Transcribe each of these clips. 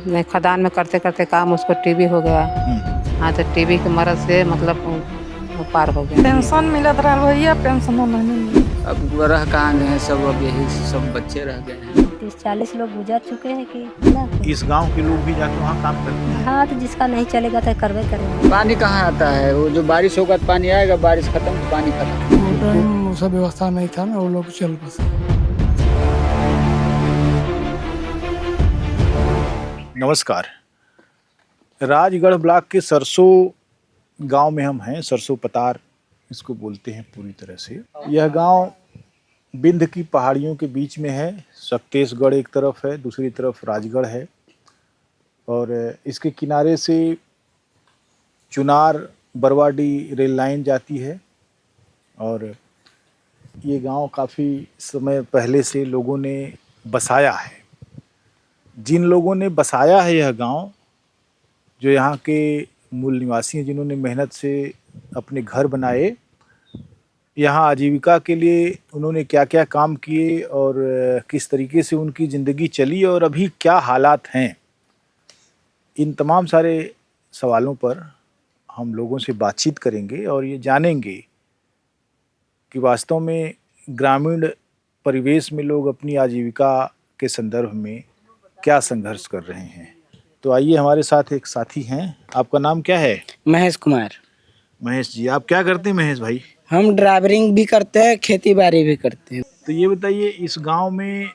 नहीं, खदान में करते करते काम उसको टीबी हो गया। हाँ, तो टीबी के मरज से मतलब वो पार हो गया। पेंशन मिलत रहा भैया, पेंशन नहीं मिली। अब रह कहाँ गए हैं सब, अब यही सब बच्चे रह गए हैं। 30-40 लोग गुजर चुके हैं कि ना। इस गांव के लोग भी जाके वहाँ काम करते हैं। हाँ, तो जिसका नहीं चलेगा तो करवे करेंगे। पानी कहाँ आता है? वो जो बारिश होगा तो पानी आएगा, बारिश खत्म तो पानी खत्म। वो टाइम वो सब व्यवस्था नहीं था ना, वो लोग चल बसे। नमस्कार। राजगढ़ ब्लॉक के सरसों गांव में हम हैं। सरसों पतार इसको बोलते हैं पूरी तरह से। यह गांव बिंद की पहाड़ियों के बीच में है। सक्तेशगढ़ एक तरफ है, दूसरी तरफ राजगढ़ है और इसके किनारे से चुनार बरवाडी रेल लाइन जाती है। और ये गांव काफ़ी समय पहले से लोगों ने बसाया है। जिन लोगों ने बसाया है यह गांव, जो यहाँ के मूल निवासी हैं, जिन्होंने मेहनत से अपने घर बनाए, यहाँ आजीविका के लिए उन्होंने क्या क्या काम किए और किस तरीके से उनकी ज़िंदगी चली और अभी क्या हालात हैं, इन तमाम सारे सवालों पर हम लोगों से बातचीत करेंगे और ये जानेंगे कि वास्तव में ग्रामीण परिवेश में लोग अपनी आजीविका के संदर्भ में क्या संघर्ष कर रहे हैं। तो आइए, हमारे साथ एक साथी हैं। आपका नाम क्या है? महेश कुमार। महेश जी, आप क्या करते हैं महेश भाई? हम ड्राइवरिंग भी करते हैं, खेती बाड़ी भी करते हैं। तो ये बताइए, इस गांव में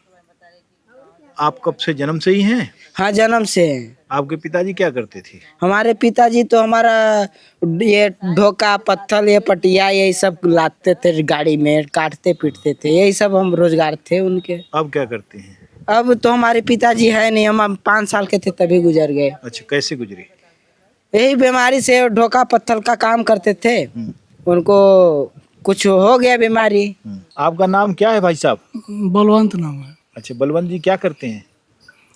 आप कब से, जन्म से ही हैं? हाँ, जन्म से हैं। आपके पिताजी क्या करते थे? हमारे पिताजी तो हमारा ये ढोका पत्थर ये पटिया यही सब लाते थे, गाड़ी में काटते पीटते थे, यही सब हम रोजगार थे उनके। अब क्या करते हैं? अब तो हमारे पिताजी है नहीं, हम 5 साल के थे तभी गुजर गए। अच्छा, कैसे गुजरे? यही बीमारी से ढोका पत्थर का काम करते थे, उनको कुछ हो गया बीमारी। आपका नाम क्या है भाई साहब? बलवंत नाम है। अच्छा, बलवंत जी क्या करते हैं?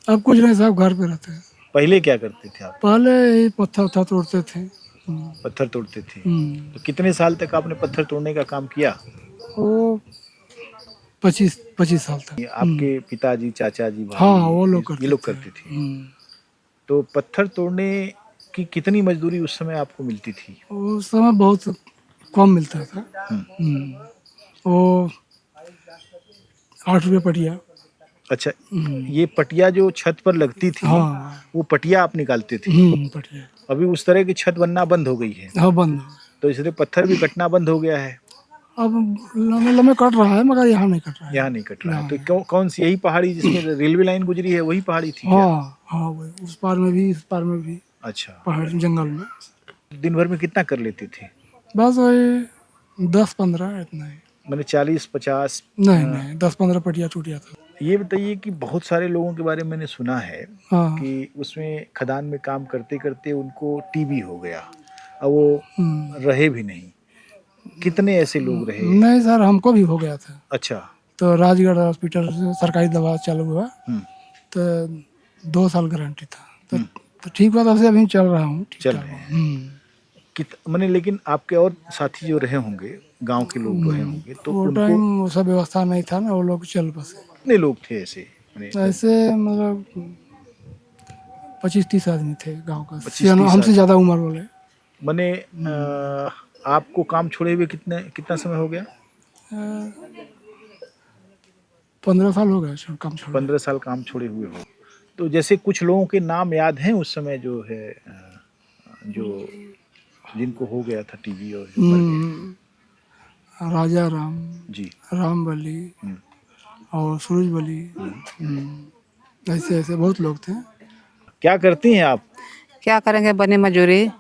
अब कुछ नहीं साहब, घर पे रहते हैं। पहले क्या करते थे आप? पहले यही पत्थर उत्थर तोड़ते थे। पत्थर तोड़ते थे। तो कितने साल तक आपने पत्थर तोड़ने का काम किया? वो 25 साल तक। ये आपके पिताजी, चाचा जी, भाई, हाँ, वो लोग करते ये लोग करते थे। तो पत्थर तोड़ने की कितनी मजदूरी उस समय आपको मिलती थी? उस समय बहुत कम मिलता था। वो 8 रुपये पटिया। अच्छा, ये पटिया जो छत पर लगती थी, हाँ, वो पटिया आप निकालते थे? पटिया। अभी उस तरह की छत बनना बंद हो गई है, हाँ, बंद। तो इसलिए पत्थर भी कटना बंद हो गया है। अब लम्बे लम्बे कट रहा है, मगर यहाँ नहीं कट रहा है। यहाँ नहीं कट रहा है। तो कौन सी, यही पहाड़ी जिसमें रेलवे लाइन गुजरी है, वही पहाड़ी थी क्या? हाँ हाँ, वही उस पार में भी, इस पार में भी। अच्छा, पहाड़ जंगल में। दिन भर में कितना कर लेते थे? बस वही 10-15 इतना ही। मैंने 40-50? नहीं, 10-15 पटिया टूट जाता। ये बताइए कि बहुत सारे लोगों के बारे में मैंने सुना है हाँ। कि उसमें खदान में काम करते करते उनको टीबी हो गया और वो रहे भी नहीं। कितने ऐसे लोग रहे? नहीं सर, हमको भी हो गया था। अच्छा। तो राजगढ़ हॉस्पिटल से सरकारी दवा चालू हुआ, तो 2 साल गारंटी था। तो ठीक हुआ, तब से अभी चल रहा हूँ। चल रहे हैं। मैंने, लेकिन आपके और साथी जो रहे होंगे, गांव के लोग रहे होंगे, तो वो टाइम वो सब व्यवस्था नहीं था ना, वो लोग चल बसे। कितने लोग थे ऐसे? ऐसे मतलब 25-30 आदमी थे गांव का। 25-30 हमसे ज्यादा उम्र वाले। मैंने आपको काम छोड़े हुए कितना समय हो गया? 15 साल हो गए काम छोड़े। 15 साल काम छोड़े हुए हो। तो जैसे कुछ लोगों के नाम याद हैं उस समय, जो है जो जिनको हो गया था टीबी और जो मर गए? राजा राम जी, राम बली और सूरज बली, ऐसे ऐसे बहुत लोग थे। क्या करती हैं आप? क्या करेंगे, बनी मजूरी।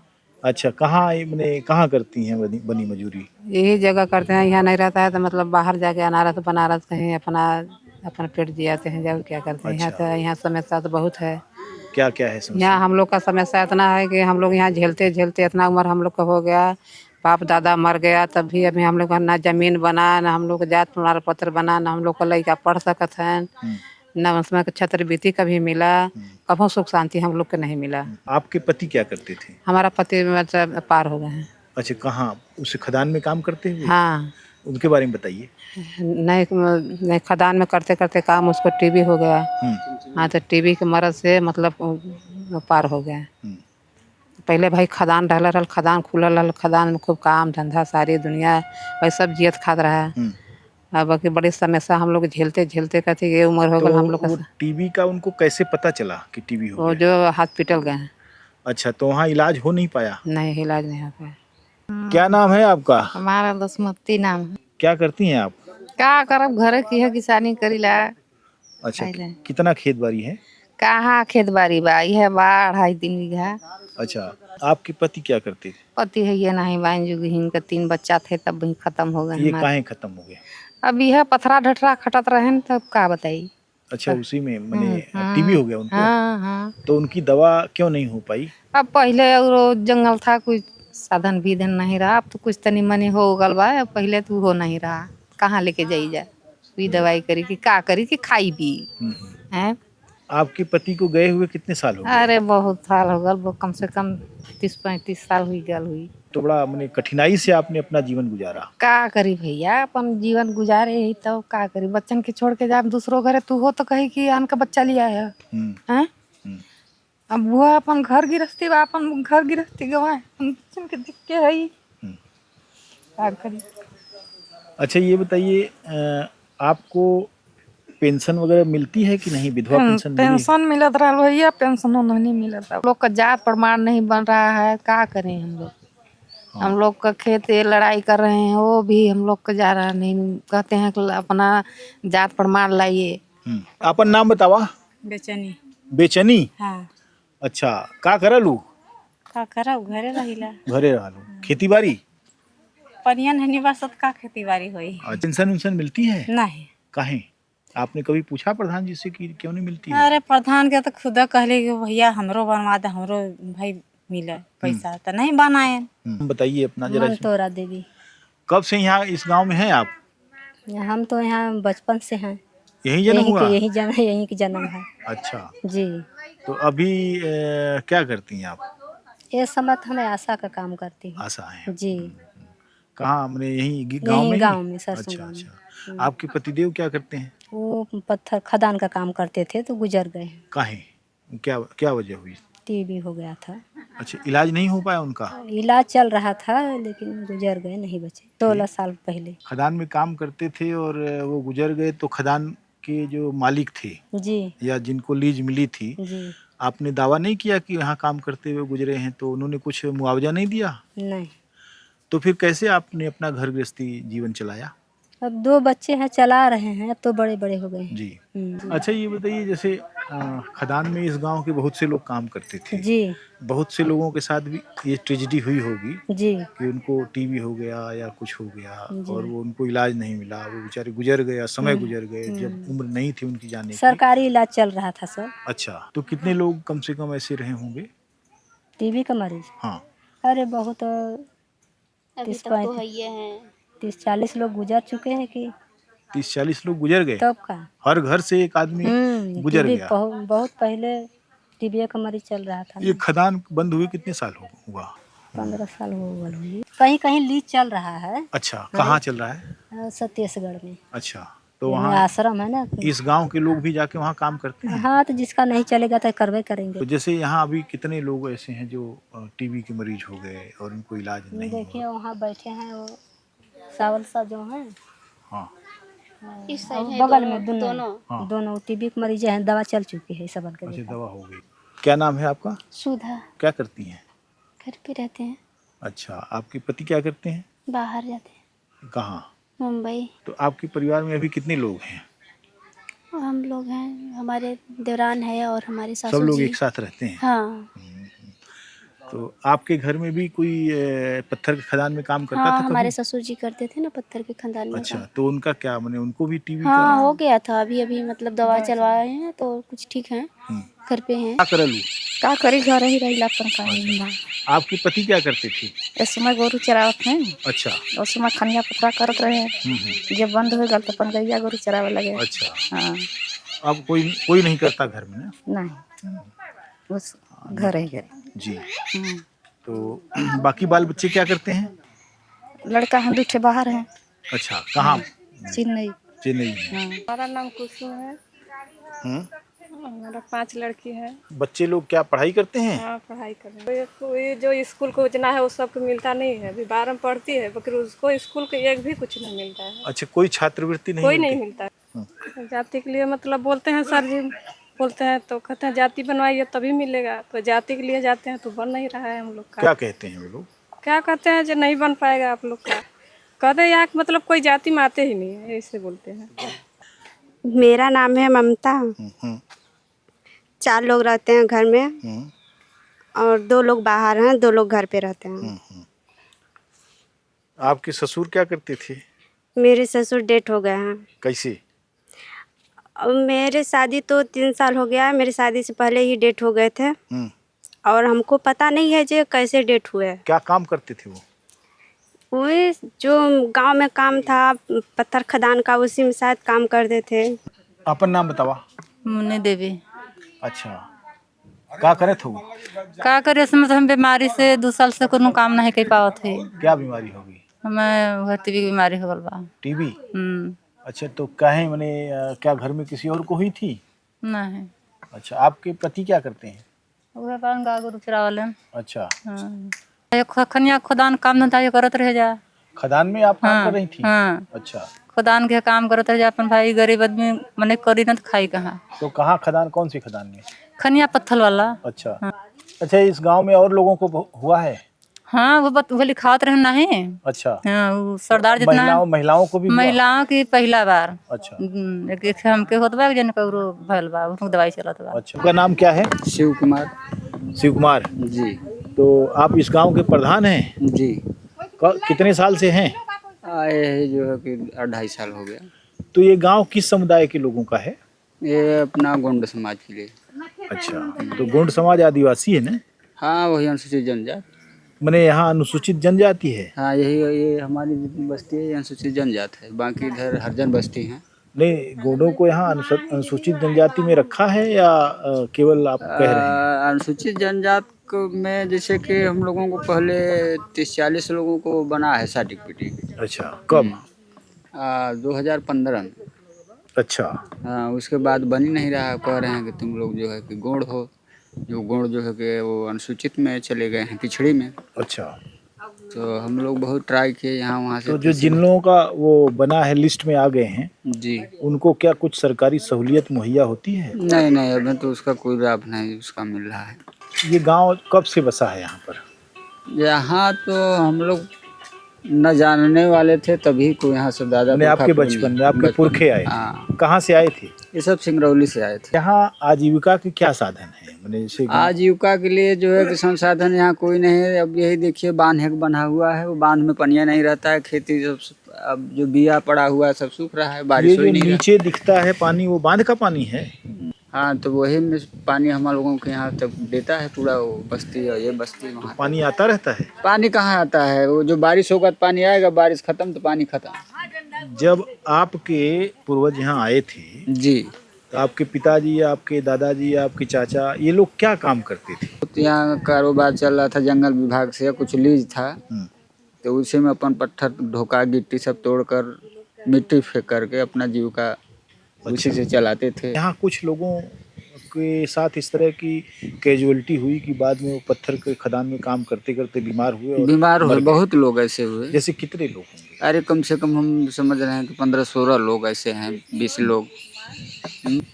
अच्छा, कहाँ करती हैं बनी मजूरी? यही जगह करते हैं, यहाँ नहीं रहता है तो मतलब बाहर जाके अनारस बनारस कहीं अपना पेट जियाते हैं। जब क्या करते हैं, यहाँ समस्या तो बहुत है। क्या क्या है समस्या? यहाँ हम लोग का समस्या इतना है कि हम लोग यहाँ झेलते झेलते इतना उम्र हम लोग का हो गया। बाप दादा मर गया तब भी अभी हम लोग का ना जमीन बना, ना हम लोग का जात प्रमाण पत्र बना, ना हम लोग का लड़का पढ़ सकत है, ना उसमें छात्रवृत्ति कभी मिला। कभी सुख शांति हम लोग को नहीं मिला। आपके पति क्या करते थे? हमारा पति मतलब पार हो गए हैं। अच्छा, कहाँ? उसे खदान में काम करते हुए? हाँ। उनके बारे में बताइए। नहीं नहीं, खदान में करते करते काम उसको टीबी हो गया। हाँ, तो टीबी के मरद से मतलब वो पार हो गया। पहले भाई खदान रहल खदान खुलल रहल, खदान में खूब काम धंधा सारी दुनिया भाई सब जियत खात रहा। अब बाकी बड़ी समस्या हम लोग झेलते झेलते कहते ये उम्र हो गई हम लोग वो का। टीबी का उनको कैसे पता चला कि टीबी हो वो गया? जो हॉस्पिटल गए हैं, अच्छा, तो वहाँ इलाज हो नहीं पाया? नहीं इलाज नहीं हो पाया। क्या नाम है आपका? हमारा दसमती नाम है। क्या करती हैं आप? का करब घरे की है, किसानी करीला। अच्छा, पहले। कितना खेत बाड़ी है? कहाँ खेत बाड़ी बा, यह बाढ़ है 3 बीघा। अच्छा, आपके पति क्या करते थे? पति है ये नहीं बाइन जुग इनका 3 बच्चा थे तब वही खत्म हो गए ये हमारे। काहे खत्म हो गए? अब यह पथरा ढटरा खटत रहे न, तब का बताई। अच्छा, उसी में मैंने टीबी हो गया उनको। हाँ हाँ। तो उनकी दवा क्यों नहीं हो पाई? अब पहले और जंगल था, कुछ साधन विधन नहीं रहा। अब तो कुछ तनी मनी हो गल बा, अब पहले तो हो नहीं रहा। कहाँ लेके जाई जा सुई दवाई करी कि का करी कि खाई भी है। आपके पति को गए हुए कितने साल हो गए? अरे बहुत साल हो गल, वो कम से कम 30-35 साल हुई गल हुई। तो बड़ा मैंने कठिनाई से आपने अपना जीवन गुजारा। का करी भैया, अपन जीवन गुजारे ही तो का करी। बच्चन के छोड़ के जाब दूसरों घरे, तू हो तो कही कि आन का बच्चा लिया है। हैं? अब वो अपन घर गृहस्थी बा, अपन घर गृहस्थी गवाए बच्चन के देख के है का करी। अच्छा, ये बताइए आपको पेंशन वगैरह मिलती है कि नहीं? विधवा पेंशन मिली? पेंशन मिलत रहा भैया, पेंशन नहीं मिलत। लोग का जात प्रमाण नहीं बन रहा है, का करें हम लोग। हम लोग का खेत लड़ाई कर रहे हैं, वो भी हम लोग का जा रहा नहीं। कहते हैं कि अपना जात प्रमाण लाइए। अपन नाम बतावा। बेचनी। बेचनी? हाँ। अच्छा, का करलू? का करब घरे रहिला। घरे रहलू। खेती बाड़ी? पनियन है निवासत का खेती बाड़ी होई। पेंशन उन्शन मिलती है? नहीं। काहे? आपने कभी पूछा प्रधान जी से कि क्यों नहीं मिलती है? अरे प्रधान के तो खुदा कहले कि भैया हमरो बनवा दे, हमरो भाई मिले पैसा, तो नहीं बनाए। बताइए अपना जरा। मंतोरा देवी। कब से यहाँ इस गांव में हैं आप? हम तो यहाँ बचपन से हैं। यही जन्म हुआ? यहीं की जन्म है। अच्छा, जी। तो अभी क्या करती हैं आप? ये समय तो हमें आशा का काम करती हूँ। आशा है। जी। कहाँ? हमने यही गांव में? गांव में, सरसों अच्छा गांव में। अच्छा। आपके पतिदेव क्या करते हैं? वो पत्थर खदान का काम करते थे तो गुजर गए। काहे? क्या क्या वजह हुई? टीबी हो गया था। अच्छा, इलाज नहीं हो पाया उनका? इलाज चल रहा था लेकिन गुजर गए, नहीं बचे। 16 साल पहले। खदान में काम करते थे और वो गुजर गए, तो खदान के जो मालिक थे जी या जिनको लीज मिली थी, जी आपने दावा नहीं किया कि यहाँ काम करते हुए गुजरे हैं, तो उन्होंने कुछ मुआवजा नहीं दिया? नहीं। तो फिर कैसे आपने अपना घर गृहस्थी जीवन चलाया? अब 2 बच्चे हैं, चला रहे हैं। अब तो बड़े बड़े हो गए हैं। जी। अच्छा, ये बताइए जैसे खदान में इस गांव के बहुत से लोग काम करते थे। जी बहुत से लोगों के साथ भी ये ट्रेजेडी हुई होगी जी कि उनको टीबी हो गया या कुछ हो गया और वो उनको इलाज नहीं मिला, वो बेचारे गुजर गए, समय गुजर गए जब उम्र नहीं थी उनकी जाने की। सरकारी इलाज चल रहा था सर। अच्छा, तो कितने लोग कम से कम ऐसे रहे होंगे? टीबी का मरीज? हाँ। अरे बहुत 30-40 लोग गुजर चुके हैं कि 30-40 लोग गुजर गए? तब का। हर घर से एक आदमी गुजर टीबी गया? बहुत पहले टीबी का मरीज चल रहा था। ये खदान बंद हुए कितने साल हुआ? 15 साल हो गए। कहीं कहीं लीज चल रहा है। अच्छा, कहाँ चल रहा है? छत्तीसगढ़ में। अच्छा, तो यहाँ वहाँ आश्रम है ना। इस गांव के लोग भी जाके वहाँ काम करते हैं? हाँ, तो जिसका नहीं चलेगा तो करवे करेंगे। तो जैसे यहाँ अभी कितने लोग ऐसे हैं जो टीबी के मरीज हो गए और उनको इलाज नहीं देखिए वहाँ बैठे हैं वो सावल सा जो है। हाँ। इस बगल में हाँ। दोनों टीबी के मरीज हैं, दवा चल चुकी है सबल के। अच्छा, दवा हो गई। क्या नाम है आपका? सुधा। क्या करती हैं? घर पे रहते हैं। अच्छा, आपके पति क्या करते हैं? बाहर जाते हैं। कहाँ? मुंबई। तो आपके परिवार में अभी कितने लोग हैं? हम लोग हैं, हमारे देवरान है और हमारे सासू सब लोग जी। एक साथ रहते हैं? हाँ। तो आपके घर में भी कोई पत्थर के खदान में काम करता हाँ, था हमारे कभी? ससुर जी करते थे ना पत्थर के खदान में अच्छा, काम। तो उनका क्या माने उनको भी टीबी हाँ, का? हो गया था। अभी मतलब दवा चलवाए हैं तो कुछ ठीक है, घर पे हैं। क्या करलू? का करी घर ही रहिला अपन का। आपके पति क्या करते थे? इस समय गोरू चरावत हैं। अच्छा। उस समय खनिया पथरा करत रहे। जब बंद हो गल तो अपन गैया गोरू चरावे लगे। अच्छा। हाँ। अब कोई नहीं करता घर में ना? नहीं, बस घर ही गए। जी। तो बाकी बाल बच्चे क्या करते हैं? लड़का हैं 2 ठे बाहर हैं। अच्छा, कहाँ? चेन्नई। चेन्नई में। हमारा नाम कुसुम है। हम्म। हमारा 5 लड़की है। बच्चे लोग क्या पढ़ाई करते हैं? हाँ, पढ़ाई कर रहे हैं। कोई जो स्कूल को योजना है वो सबको मिलता नहीं है। अभी 12 में पढ़ती है, मगर उसको स्कूल के एक भी कुछ नहीं मिलता है। अच्छा, कोई छात्रवृत्ति नहीं कोई मिलती? नहीं मिलता है। जाति के लिए मतलब बोलते हैं सर जी, बोलते हैं तो कहते हैं जाति बनवाइए तभी मिलेगा। तो जाति के लिए जाते हैं तो बन नहीं रहा है हम लोग का। क्या कहते हैं वो लोग? क्या कहते हैं जो नहीं बन पाएगा आप लोग का। कहते हैं यहाँ मतलब कोई जाति में आते ही नहीं है, ऐसे बोलते हैं। मेरा नाम है ममता। हम्म। 4 लोग रहते हैं घर में हम्म। और 2 लोग बाहर हैं, 2 लोग घर पे रहते हैं। हम्म। आपके ससुर क्या करते थे? मेरे ससुर डेथ हो गए हैं। कैसे? अब मेरे शादी तो 3 साल हो गया है, मेरी शादी से पहले ही डेथ हो गए थे और हमको पता नहीं है जो कैसे डेथ हुए। क्या काम करते थे वो? वही जो गांव में काम था पत्थर खदान का, उसी में शायद काम करते थे। अपन नाम बतावा। मुन्नी देवी। अच्छा, क्या करे थे वो? का करे उसमें तो हम बीमारी से 2 साल से कोनो काम नहीं कर पावत है। क्या बीमारी होगी? हमें भर्ती की बीमारी हो गल बा। टीबी? अच्छा, तो काहे मैंने क्या घर में किसी और को हुई थी? नहीं। अच्छा, आपके पति क्या करते हैं? उहे पान गाय गरु चरावले। अच्छा, एक खनिया खुदान काम धंधा ये करत रह जा। खदान में आप काम कर रही थी? हाँ। अच्छा, खुदान के काम करत रह जा। अपन भाई गरीब आदमी मने करी न तो खाई कहाँ। तो कहाँ खदान, कौन सी खदान में? खनिया पत्थल वाला। अच्छा। अच्छा, इस गांव में और लोगों को हुआ है? हाँ, वो लिखावत रहे नहीं। अच्छा। हाँ, वो सरदार जितना महिलाओं को भी हुआ? महिलाओं की पहला बार। अच्छा। एक हमके होत बा जन करो भइल बा, उसको दवाई चलत बा। अच्छा, आपका नाम क्या है? शिव कुमार। शिव कुमार जी। तो आप इस गांव के प्रधान हैं? जी। कितने साल से हैं? आए है जो है कि 2.5 साल हो गया। तो ये गांव किस समुदाय के लोगों का है? ये अपना गोंड समाज के लिए। अच्छा, तो गोंड समाज आदिवासी है ना? हाँ, वही अनुसूचित जनजाति। मैंने यहाँ अनुसूचित जनजाति है? हाँ, ये हमारी जितनी बस्ती है ये अनुसूचित जनजाति है, बाकी इधर हरिजन बस्ती है। नहीं, गोंडों को यहाँ अनुसूचित जनजाति में रखा है या केवल आप कह रहे हैं? अनुसूचित जनजाति में जैसे कि हम लोगों को पहले 30-40 लोगों को बना है सर्टिफिकेट। अच्छा, कब? 2015 में। अच्छा। हाँ, उसके बाद बन ही नहीं रहा। कह रहे हैं कि तुम लोग जो है कि गोंड हो, जो गोंड जो है कि वो अनुसूचित में चले गए हैं, पिछड़ी में। अच्छा, तो हम लोग बहुत ट्राई किए यहाँ वहाँ से। तो जो जिन लोगों का वो बना है, लिस्ट में आ गए हैं जी, उनको क्या कुछ सरकारी सहूलियत मुहैया होती है? नहीं, अभी तो उसका कोई लाभ नहीं उसका मिल रहा है। ये गांव कब से बसा है यहाँ पर? यहाँ तो हम लोग न जानने वाले थे, तभी को यहाँ से दादा आपके बचपन में आपके पुरखे आए? हाँ। कहाँ से आए थे? ये सब सिंगरौली से आए थे। यहाँ आजीविका के क्या साधन है? मैंने जैसे आजीविका के लिए जो है कि संसाधन यहाँ कोई नहीं है। अब यही देखिए, बांध एक बना हुआ है, वो बांध में पनिया नहीं रहता है। खेती सब अब जो बिया पड़ा हुआ है सब सूख रहा है, बारिश हो नहीं। नीचे दिखता है पानी, वो बांध का पानी है? हाँ, तो वही में पानी हम लोगों के यहाँ तक देता है पूरा, वो बस्ती और ये बस्ती वहाँ। पानी आता रहता है? पानी कहाँ आता है, वो जो बारिश होगा तो पानी आएगा, बारिश खत्म तो पानी खत्म। जब आपके पूर्वज यहाँ आए थे जी, तो आपके पिताजी या आपके दादाजी या आपके चाचा ये लोग क्या काम करते थे? तो यहाँ कारोबार चल रहा था, जंगल विभाग से कुछ लीज था, तो उसी में अपन पत्थर ढोका गिट्टी सब तोड़कर मिट्टी फेंक करके अपना जीविका उसी से चलाते थे। यहाँ कुछ लोगों के साथ इस तरह की कैजुअलिटी हुई कि बाद में वो पत्थर के खदान में काम करते करते बीमार हुए? बहुत लोग ऐसे हुए। जैसे कितने लोग होंगे? अरे कम से कम हम समझ रहे हैं कि 15-16 लोग ऐसे हैं, 20 लोग।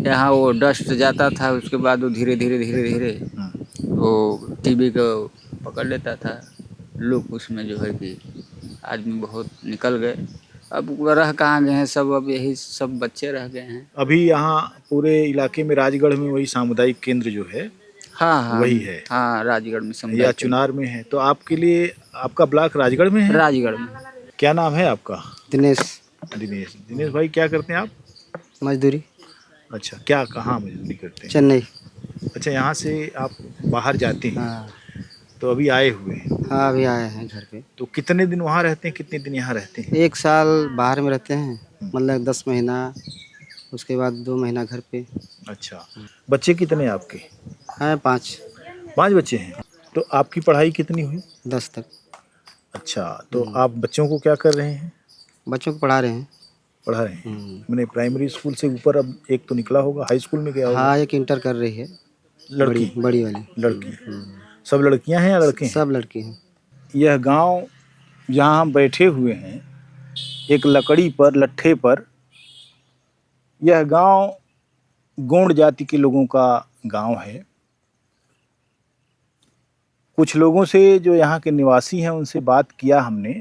यहाँ वो डस्ट जाता था, उसके बाद वो धीरे धीरे वो टीबी को पकड़ लेता था लोग। उसमें जो है कि आदमी बहुत निकल गए। अब रह कहाँ गए हैं सब, अब यही सब बच्चे रह गए हैं। अभी यहाँ पूरे इलाके में राजगढ़ में वही सामुदायिक केंद्र जो है? हाँ, वही है। हाँ, राजगढ़ में या चुनार में है? तो आपके लिए आपका ब्लॉक राजगढ़ में है? राजगढ़ में। क्या नाम है आपका? दिनेश भाई, क्या करते हैं आप? मजदूरी। अच्छा, क्या कहाँ मजदूरी करते हैं? चेन्नई। अच्छा, यहाँ से आप बाहर जाते हैं? हाँ। तो अभी आए हुए हैं? हाँ, अभी आए हैं घर पे। तो कितने दिन वहाँ रहते हैं, कितने दिन यहाँ रहते हैं? 1 साल बाहर में रहते हैं, मतलब 10 महीना, उसके बाद 2 महीना घर पे। अच्छा, बच्चे कितने हैं आपके? हैं 5 बच्चे हैं। तो आपकी पढ़ाई कितनी हुई? 10 तक। अच्छा, तो आप बच्चों को क्या कर रहे हैं? बच्चों को पढ़ा रहे हैं। पढ़ा रहे हैं? मैंने प्राइमरी स्कूल से ऊपर अब एक तो निकला होगा, हाई स्कूल में गया होगा? हाँ, एक इंटर कर रही है। लड़की? बड़ी वाली लड़की। सब लड़कियां हैं या लड़के हैं? सब लड़की हैं। यह गांव जहां हम बैठे हुए हैं एक लकड़ी पर, लट्ठे पर, यह गांव गोंड जाति के लोगों का गांव है। कुछ लोगों से जो यहाँ के निवासी हैं उनसे बात किया हमने,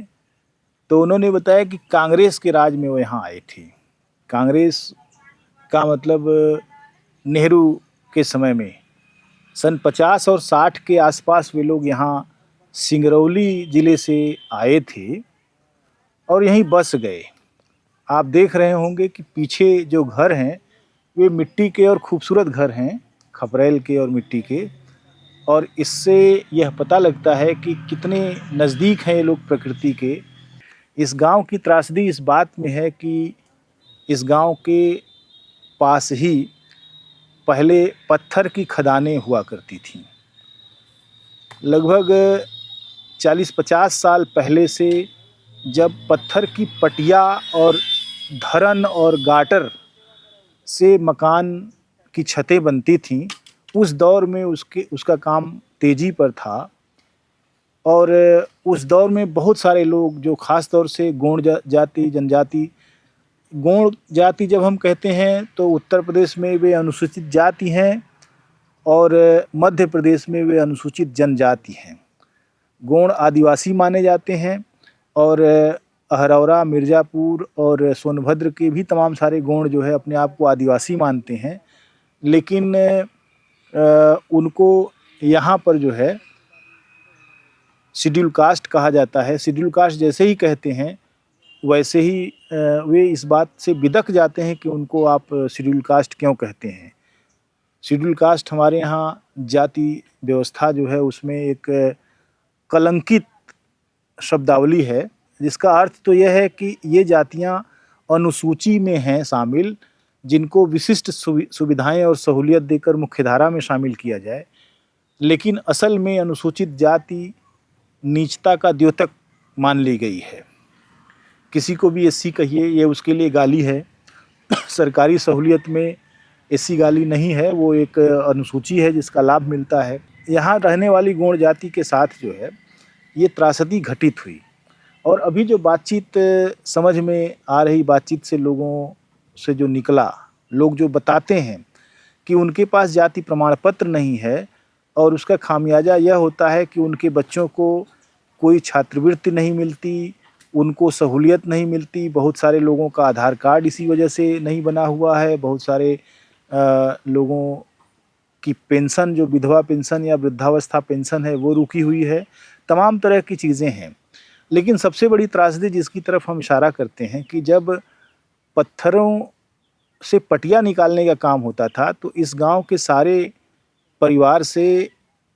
तो उन्होंने बताया कि कांग्रेस के राज में वो यहाँ आए थे। कांग्रेस का मतलब नेहरू के समय में सन 50 और 60 के आसपास वे लोग यहाँ सिंगरौली ज़िले से आए थे और यहीं बस गए। आप देख रहे होंगे कि पीछे जो घर हैं वे मिट्टी के और खूबसूरत घर हैं, खपरेल के और मिट्टी के, और इससे यह पता लगता है कि कितने नज़दीक हैं ये लोग प्रकृति के। इस गांव की त्रासदी इस बात में है कि इस गांव के पास ही पहले पत्थर की खदानें हुआ करती थीं। लगभग 40-50 साल पहले से जब पत्थर की पटिया और धरन और गाटर से मकान की छतें बनती थीं, उस दौर में उसका काम तेज़ी पर था। और उस दौर में बहुत सारे लोग जो ख़ास तौर से गोंड जाति जनजाति, गोंड जाति जब हम कहते हैं तो उत्तर प्रदेश में वे अनुसूचित जाति हैं और मध्य प्रदेश में वे अनुसूचित जनजाति हैं। गोंड आदिवासी माने जाते हैं और अहरौरा, मिर्ज़ापुर और सोनभद्र के भी तमाम सारे गोंड जो है अपने आप को आदिवासी मानते हैं, लेकिन उनको यहाँ पर जो है शेड्यूल कास्ट कहा जाता है। शेड्यूल कास्ट जैसे ही कहते हैं वैसे ही वे इस बात से बिदक जाते हैं कि उनको आप शेड्यूल कास्ट क्यों कहते हैं। शेड्यूल कास्ट हमारे यहाँ जाति व्यवस्था जो है उसमें एक कलंकित शब्दावली है, जिसका अर्थ तो यह है कि ये जातियाँ अनुसूची में हैं शामिल, जिनको विशिष्ट सुविधाएं और सहूलियत देकर मुख्यधारा में शामिल किया जाए। लेकिन असल में अनुसूचित जाति नीचता का द्योतक मान ली गई है। किसी को भी एससी कहिए, ये उसके लिए गाली है। सरकारी सहूलियत में एससी गाली नहीं है, वो एक अनुसूची है जिसका लाभ मिलता है। यहाँ रहने वाली गोंड जाति के साथ जो है ये त्रासदी घटित हुई। और अभी जो बातचीत समझ में आ रही, बातचीत से लोगों से जो निकला, लोग जो बताते हैं कि उनके पास जाति प्रमाण पत्र नहीं है और उसका खामियाजा यह होता है कि उनके बच्चों को कोई छात्रवृत्ति नहीं मिलती, उनको सहूलियत नहीं मिलती। बहुत सारे लोगों का आधार कार्ड इसी वजह से नहीं बना हुआ है। बहुत सारे लोगों की पेंशन, जो विधवा पेंशन या वृद्धावस्था पेंशन है, वो रुकी हुई है। तमाम तरह की चीज़ें हैं। लेकिन सबसे बड़ी त्रासदी जिसकी तरफ हम इशारा करते हैं कि जब पत्थरों से पटिया निकालने का काम होता था तो इस गांव के सारे परिवार से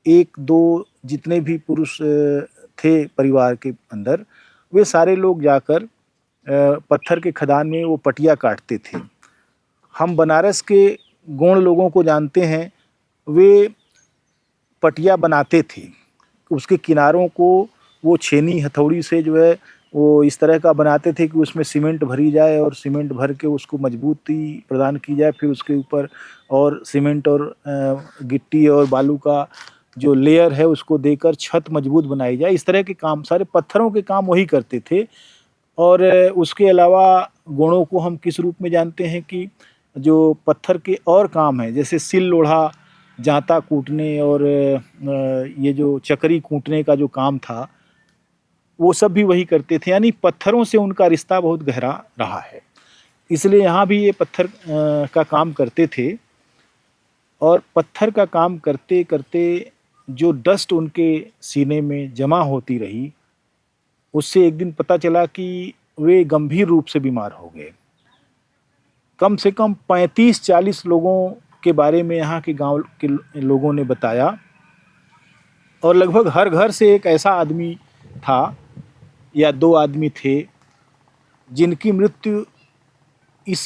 1-2 जितने भी पुरुष थे परिवार के अंदर, वे सारे लोग जाकर पत्थर के खदान में वो पटिया काटते थे। हम बनारस के गोंड लोगों को जानते हैं, वे पटिया बनाते थे। उसके किनारों को वो छेनी हथौड़ी से जो है वो इस तरह का बनाते थे कि उसमें सीमेंट भरी जाए और सीमेंट भर के उसको मजबूती प्रदान की जाए। फिर उसके ऊपर और सीमेंट और गिट्टी और बालू का जो लेयर है उसको देकर छत मजबूत बनाई जाए। इस तरह के काम, सारे पत्थरों के काम वही करते थे। और उसके अलावा गोंडों को हम किस रूप में जानते हैं कि जो पत्थर के और काम हैं, जैसे सिल लोढ़ा, जांता कूटने और ये जो चकरी कूटने का जो काम था, वो सब भी वही करते थे। यानी पत्थरों से उनका रिश्ता बहुत गहरा रहा है। इसलिए यहाँ भी ये पत्थर का काम करते थे। और पत्थर का काम करते करते जो डस्ट उनके सीने में जमा होती रही, उससे एक दिन पता चला कि वे गंभीर रूप से बीमार हो गए। कम से कम 35-40 लोगों के बारे में यहाँ के गांव के लोगों ने बताया। और लगभग हर घर से एक ऐसा आदमी था या 2 आदमी थे जिनकी मृत्यु इस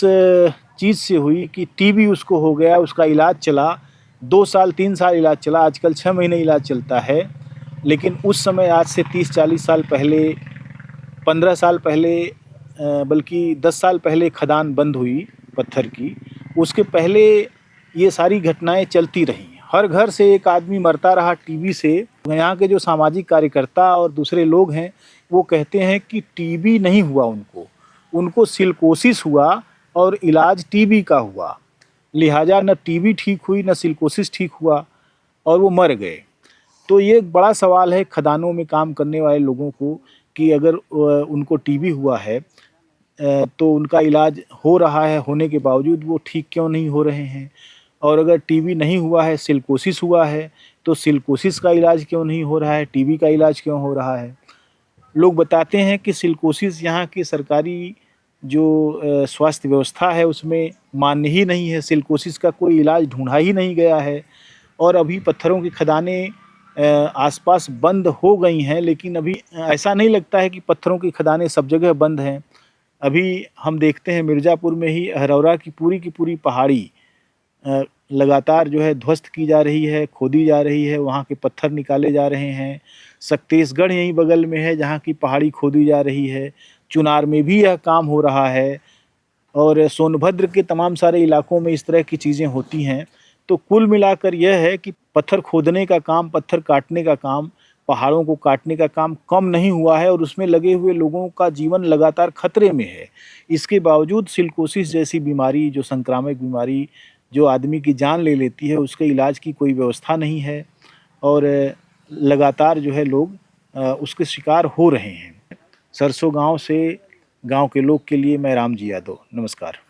चीज़ से हुई कि टीबी उसको हो गया। उसका इलाज चला, 2 साल 3 साल इलाज चला, आजकल 6 महीने इलाज चलता है। लेकिन उस समय, आज से 30-40 साल पहले, 15 साल पहले बल्कि 10 साल पहले खदान बंद हुई पत्थर की, उसके पहले ये सारी घटनाएं चलती रहीं। हर घर से एक आदमी मरता रहा टीबी से। यहाँ के जो सामाजिक कार्यकर्ता और दूसरे लोग हैं वो कहते हैं कि टीबी नहीं हुआ उनको सिलिकोसिस हुआ और इलाज टीबी का हुआ, लिहाजा न टीबी ठीक हुई न सिलिकोसिस ठीक हुआ और वो मर गए। तो ये एक बड़ा सवाल है खदानों में काम करने वाले लोगों को कि अगर उनको टीबी हुआ है तो उनका इलाज हो रहा है, होने के बावजूद वो ठीक क्यों नहीं हो रहे हैं, और अगर टीबी नहीं हुआ है, सिलिकोसिस हुआ है, तो सिलिकोसिस का इलाज क्यों नहीं हो रहा है, टीबी का इलाज क्यों हो रहा है। लोग बताते हैं कि सिलिकोसिस यहाँ की सरकारी जो स्वास्थ्य व्यवस्था है उसमें मान्य ही नहीं है, सिलिकोसिस का कोई इलाज ढूंढा ही नहीं गया है। और अभी पत्थरों की खदानें आसपास बंद हो गई हैं, लेकिन अभी ऐसा नहीं लगता है कि पत्थरों की खदानें सब जगह बंद हैं। अभी हम देखते हैं मिर्ज़ापुर में ही अहरौरा की पूरी पहाड़ी लगातार जो है ध्वस्त की जा रही है, खोदी जा रही है, वहाँ के पत्थर निकाले जा रहे हैं। सक्तेशगढ़ यहीं बगल में है जहाँ की पहाड़ी खोदी जा रही है। चुनार में भी यह काम हो रहा है और सोनभद्र के तमाम सारे इलाकों में इस तरह की चीज़ें होती हैं। तो कुल मिलाकर यह है कि पत्थर खोदने का काम, पत्थर काटने का काम, पहाड़ों को काटने का काम कम नहीं हुआ है और उसमें लगे हुए लोगों का जीवन लगातार खतरे में है। इसके बावजूद सिलिकोसिस जैसी बीमारी, जो संक्रामक बीमारी जो आदमी की जान ले लेती है, उसके इलाज की कोई व्यवस्था नहीं है और लगातार जो है लोग उसके शिकार हो रहे हैं। सरसों गांव से गांव के लोग के लिए मैं रामजी यादव, नमस्कार।